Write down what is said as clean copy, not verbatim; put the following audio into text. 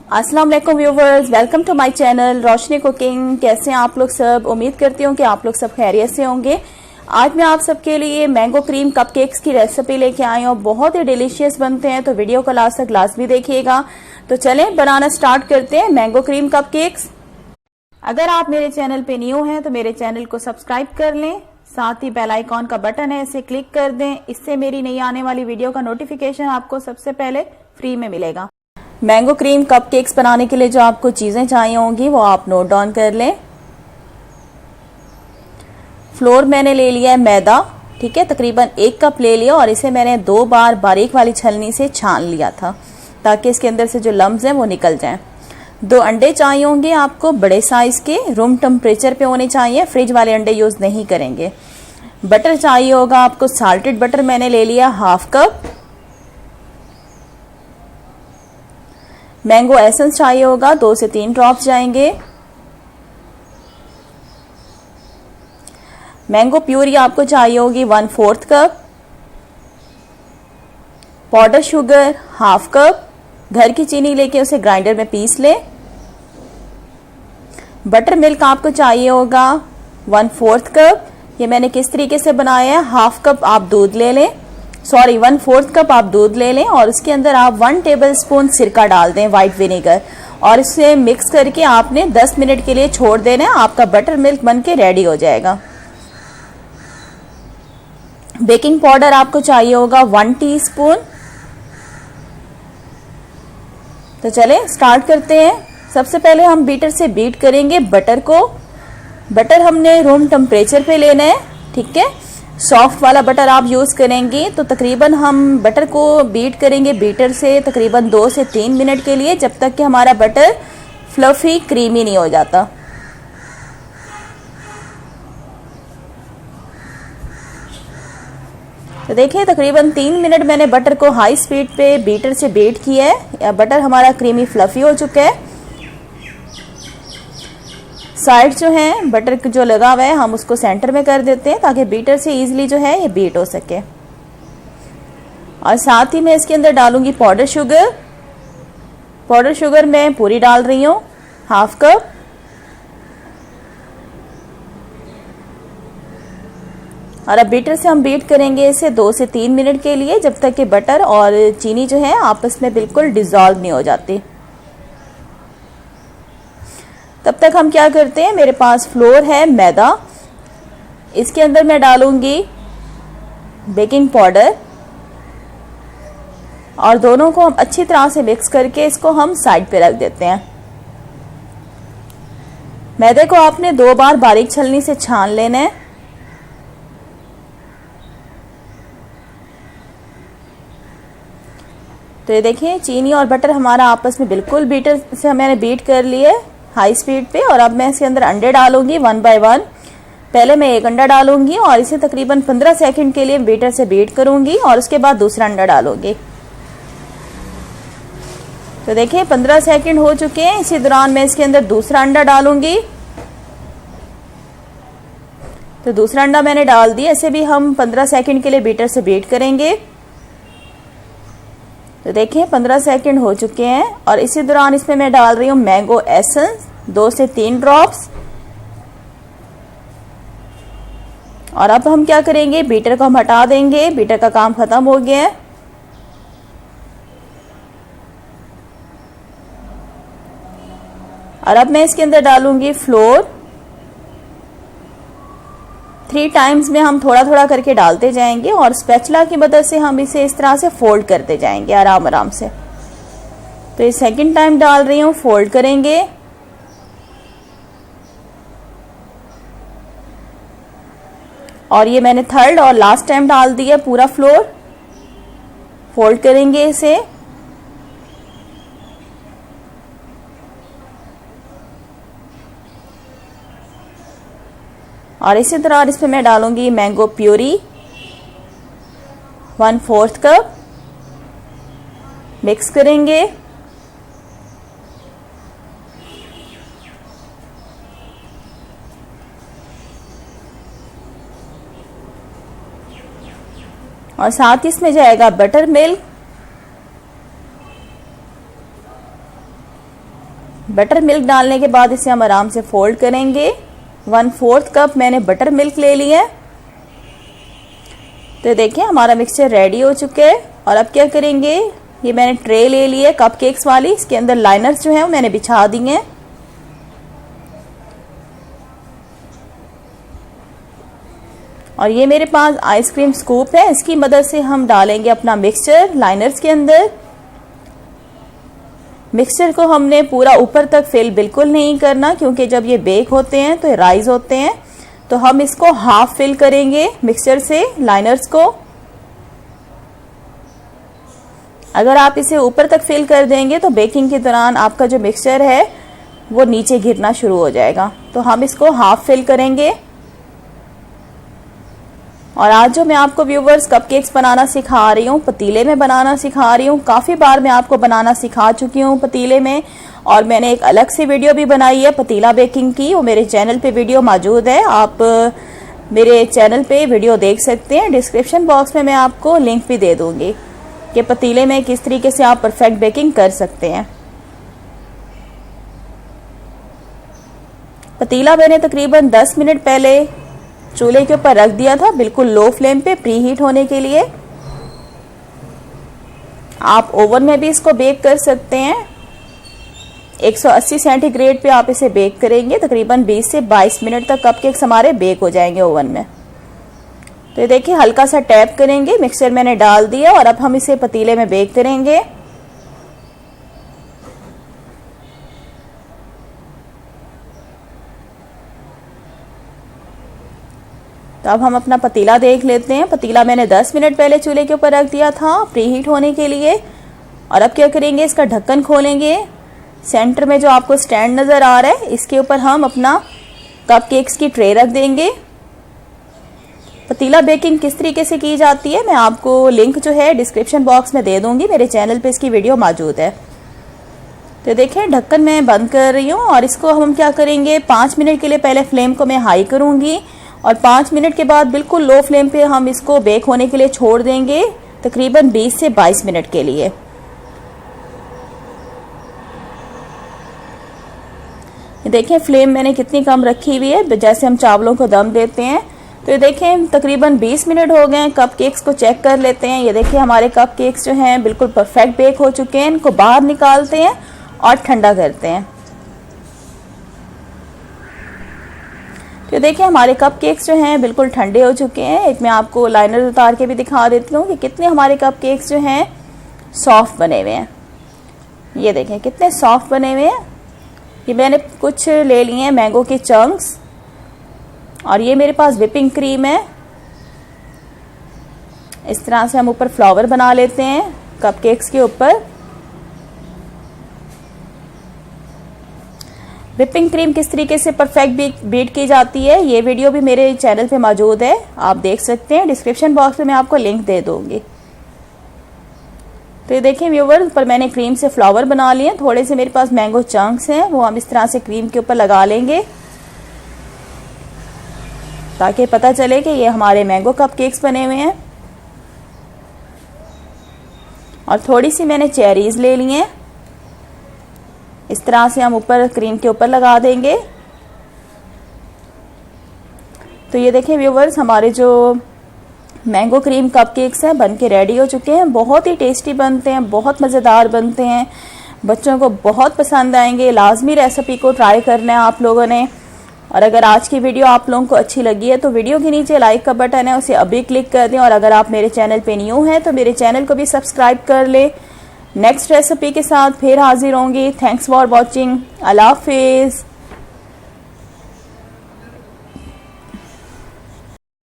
अस्सलाम वालेकुम viewers, welcome to my channel Roshni cooking. कैसे हैं आप लोग सब? उम्मीद करती हूँ कि आप लोग सब खैरियत से होंगे। आज मैं आप सबके लिए मैंगो क्रीम कपकेक्स की रेसिपी लेके आई हूँ। बहुत ही डिलीशियस बनते हैं, तो वीडियो को लास्ट तक लाजमी देखिएगा। तो चलें बनाना स्टार्ट करते हैं मैंगो क्रीम कपकेक्स। अगर आप मेरे चैनल पे न्यू हैं तो मेरे चैनल को सब्सक्राइब कर लें, साथ ही बेल आइकॉन का बटन है इसे क्लिक कर दें। इससे मेरी नई आने वाली वीडियो का नोटिफिकेशन आपको सबसे पहले फ्री में मिलेगा। मैंगो क्रीम कपकेक्स बनाने के लिए जो आपको चीजें चाहिए होंगी वो आप नोट डाउन कर लें। फ्लोर मैंने ले लिया है मैदा, ठीक है, तकरीबन 1 कप ले लिया और इसे मैंने 2 बार बारीक वाली छलनी से छान लिया था ताकि इसके अंदर से जो लम्स हैं वो निकल जाएं। 2 अंडे चाहिए होंगे आपको, बड़े साइज के, रूम टेम्परेचर पे होने चाहिए, फ्रिज वाले अंडे यूज नहीं करेंगे। बटर चाहिए होगा आपको, साल्टेड बटर मैंने ले लिया 1/2 कप। मैंगो एसेंस चाहिए होगा, 2 से 3 ड्रॉप्स जाएंगे। मैंगो प्यूरी आपको चाहिए होगी 1/4 कप। Powder sugar 1/2 cup. घर की चीनी लेके उसे ग्राइंडर में पीस लें। बटर मिल्क आपको चाहिए होगा 1/4 कप। ये मैंने किस तरीके से बनाया है, 1/2 कप आप दूध ले लें, 1/4 कप आप दूध ले लें और उसके अंदर आप 1 टेबलस्पून सिरका डाल दें, व्हाइट विनेगर, और इसे मिक्स करके आपने 10 मिनट के लिए छोड़ देना है। आपका बटर मिल्क बनके रेडी हो जाएगा। बेकिंग पाउडर आपको चाहिए होगा 1 टीस्पून। तो चलें स्टार्ट करते हैं। सबसे पहले हम बीटर से बीट करेंगे बटर को। बटर हमने रूम टेम्परेचर पे लेना है, ठीक है। सॉफ्ट वाला बटर आप यूज करेंगे तो तकरीबन हम बटर को बीट करेंगे बीटर से तकरीबन 2 से 3 मिनट के लिए, जब तक कि हमारा बटर फ्लफी क्रीमी नहीं हो जाता। तो देखिए तकरीबन 3 मिनट मैंने बटर को हाई स्पीड पे बीटर से बीट किया है। बटर हमारा क्रीमी फ्लफी हो चुका है। साइड जो है बटर जो लगा हुआ है हम उसको सेंटर में कर देते हैं ताकि बीटर से इजीली जो है ये बीट हो सके। और साथ ही मैं इसके अंदर डालूंगी पाउडर शुगर। पाउडर शुगर मैं पूरी डाल रही हूँ, 1/2 कप। और अब बीटर से हम बीट करेंगे इसे 2 से 3 मिनट के लिए, जब तक कि बटर और चीनी जो है आपस में बिल्कुल डिजॉल्व नहीं हो जाती। तब तक हम क्या करते हैं, मेरे पास फ्लोर है मैदा, इसके अंदर मैं डालूंगी बेकिंग पाउडर और दोनों को हम अच्छी तरह से मिक्स करके इसको हम साइड पे रख देते हैं। मैदे को आपने 2 बार बारीक छलनी से छान लेना है। तो ये देखिए चीनी और बटर हमारा आपस में बिल्कुल बीटर से मैंने बीट कर लिया है हाई स्पीड पे। और अब मैं इसके अंदर अंडे डालूंगी 1 बाय 1। पहले मैं 1 अंडा डालूंगी और इसे तकरीबन 15 सेकंड के लिए बीटर से बीट करूंगी और उसके बाद दूसरा अंडा डालूंगी। तो देखिए 15 सेकंड हो चुके हैं। इसी दौरान मैं इसके अंदर दूसरा अंडा डालूंगी। तो दूसरा अंडा मैंने डाल दिया। इसे भी हम 15 सेकंड के लिए बीटर से बीट करेंगे। तो देखिए 15 सेकंड हो चुके हैं और इसी दौरान इसमें मैं डाल रही हूँ मैंगो एसेंस 2 से 3 ड्रॉप्स। और अब हम क्या करेंगे, बीटर को हम हटा देंगे, बीटर का काम खत्म हो गया है। और अब मैं इसके अंदर डालूंगी फ्लोर। 3 टाइम्स में हम थोड़ा थोड़ा करके डालते जाएंगे और स्पैचुला की मदद से हम इसे इस तरह से फोल्ड करते जाएंगे आराम आराम से। तो ये सेकंड टाइम डाल रही हूँ, फोल्ड करेंगे। और ये मैंने थर्ड और लास्ट टाइम डाल दिया पूरा फ्लोर, फोल्ड करेंगे इसे। और इसी तरह इसमें मैं डालूंगी मैंगो प्यूरी 1/4 कप। मिक्स करेंगे। और साथ ही इसमें जाएगा बटर मिल्क बटर मिल्क डालने के बाद इसे हम आराम से फोल्ड करेंगे। 1/4 कप मैंने बटर मिल्क ले लिया है। तो देखिए हमारा मिक्सचर रेडी हो चुका है। और अब क्या करेंगे, ये मैंने ट्रे ले ली है कपकेक्स वाली, इसके अंदर लाइनर्स जो है वो मैंने बिछा दी हैं। और ये मेरे पास आइसक्रीम स्कूप है, इसकी मदद से हम डालेंगे अपना मिक्सचर लाइनर्स के अंदर। मिक्सचर को हमने पूरा ऊपर तक फिल बिल्कुल नहीं करना, क्योंकि जब ये बेक होते हैं तो ये राइज होते हैं। तो हम इसको हाफ फिल करेंगे मिक्सचर से लाइनर्स को। अगर आप इसे ऊपर तक फिल कर देंगे तो बेकिंग के दौरान आपका जो मिक्सचर है वो नीचे गिरना शुरू हो जाएगा। तो हम इसको हाफ फिल करेंगे। और आज जो मैं आपको व्यूवर्स कपकेक्स बनाना सिखा रही हूँ, पतीले में बनाना सिखा रही हूँ। काफ़ी बार मैं आपको बनाना सिखा चुकी हूँ पतीले में, और मैंने एक अलग से वीडियो भी बनाई है पतीला बेकिंग की, वो मेरे चैनल पे वीडियो मौजूद है। आप मेरे चैनल पे वीडियो देख सकते हैं। डिस्क्रिप्शन बॉक्स में मैं आपको लिंक भी दे दूँगी कि पतीले में किस तरीके से आप परफेक्ट बेकिंग कर सकते हैं। पतीला मैंने तकरीबन 10 मिनट पहले चूल्हे के ऊपर रख दिया था, बिल्कुल लो फ्लेम पे प्री हीट होने के लिए। आप ओवन में भी इसको बेक कर सकते हैं। 180 सेंटीग्रेड पे आप इसे बेक करेंगे, तकरीबन 20 से 22 मिनट तक कपकेक्स हमारे बेक हो जाएंगे ओवन में। तो ये देखिए हल्का सा टैप करेंगे, मिक्सचर मैंने डाल दिया और अब हम इसे पतीले में बेक करेंगे। तो अब हम अपना पतीला देख लेते हैं। पतीला मैंने 10 मिनट पहले चूल्हे के ऊपर रख दिया था प्री हीट होने के लिए। और अब क्या करेंगे, इसका ढक्कन खोलेंगे। सेंटर में जो आपको स्टैंड नज़र आ रहा है, इसके ऊपर हम अपना कपकेक्स की ट्रे रख देंगे। पतीला बेकिंग किस तरीके से की जाती है मैं आपको लिंक जो है डिस्क्रिप्शन बॉक्स में दे दूंगी, मेरे चैनल पे इसकी वीडियो मौजूद है। तो देखिए ढक्कन मैं बंद कर रही हूँ और इसको हम क्या करेंगे, 5 मिनट के लिए पहले फ्लेम को मैं हाई करूँगी और 5 मिनट के बाद बिल्कुल लो फ्लेम पे हम इसको बेक होने के लिए छोड़ देंगे, तकरीबन 20 से 22 मिनट के लिए। देखें फ्लेम मैंने कितनी कम रखी हुई है, जैसे हम चावलों को दम देते हैं। तो ये देखें तकरीबन 20 मिनट हो गए हैं। कपकेक्स को चेक कर लेते हैं। ये देखिए हमारे कपकेक्स जो हैं बिल्कुल परफेक्ट बेक हो चुके हैं। इनको बाहर निकालते हैं और ठंडा करते हैं। तो देखिए हमारे कपकेक्स जो हैं बिल्कुल ठंडे हो चुके हैं। एक मैं आपको लाइनर उतार के भी दिखा देती हूँ कि कितने हमारे कपकेक्स जो हैं सॉफ्ट बने हुए हैं। ये देखें कितने सॉफ्ट बने हुए हैं। ये मैंने कुछ ले लिए हैं मैंगो के चंक्स और ये मेरे पास व्हिपिंग क्रीम है। इस तरह से हम ऊपर फ्लावर बना लेते हैं कपकेक्स के ऊपर। व्हिपिंग क्रीम किस तरीके से परफेक्ट बीट की जाती है ये वीडियो भी मेरे चैनल पे मौजूद है, आप देख सकते हैं। डिस्क्रिप्शन बॉक्स में मैं आपको लिंक दे दूंगी। तो ये देखें व्यूअर्स, पर मैंने क्रीम से फ्लावर बना लिए। थोड़े से मेरे पास मैंगो चंक्स हैं, वो हम इस तरह से क्रीम के ऊपर लगा लेंगे ताकि पता चले कि ये हमारे मैंगो कपकेक्स बने हुए हैं। और थोड़ी सी मैंने चेरीज ले ली हैं, इस तरह से हम ऊपर क्रीम के ऊपर लगा देंगे। तो ये देखें व्यूअर्स, हमारे जो मैंगो क्रीम कपकेक्स हैं बन के रेडी हो चुके हैं। बहुत ही टेस्टी बनते हैं, बहुत मज़ेदार बनते हैं, बच्चों को बहुत पसंद आएंगे। लाजमी रेसिपी को ट्राई करना है आप लोगों ने। और अगर आज की वीडियो आप लोगों को अच्छी लगी है तो वीडियो के नीचे लाइक का बटन है, उसे अभी क्लिक कर दें। और अगर आप मेरे चैनल पे न्यू हैं तो मेरे चैनल को भी सब्सक्राइब कर लें। नेक्स्ट रेसिपी के साथ फिर हाजिर होंगी। Thanks for watching. अल्लाह हाफिज़।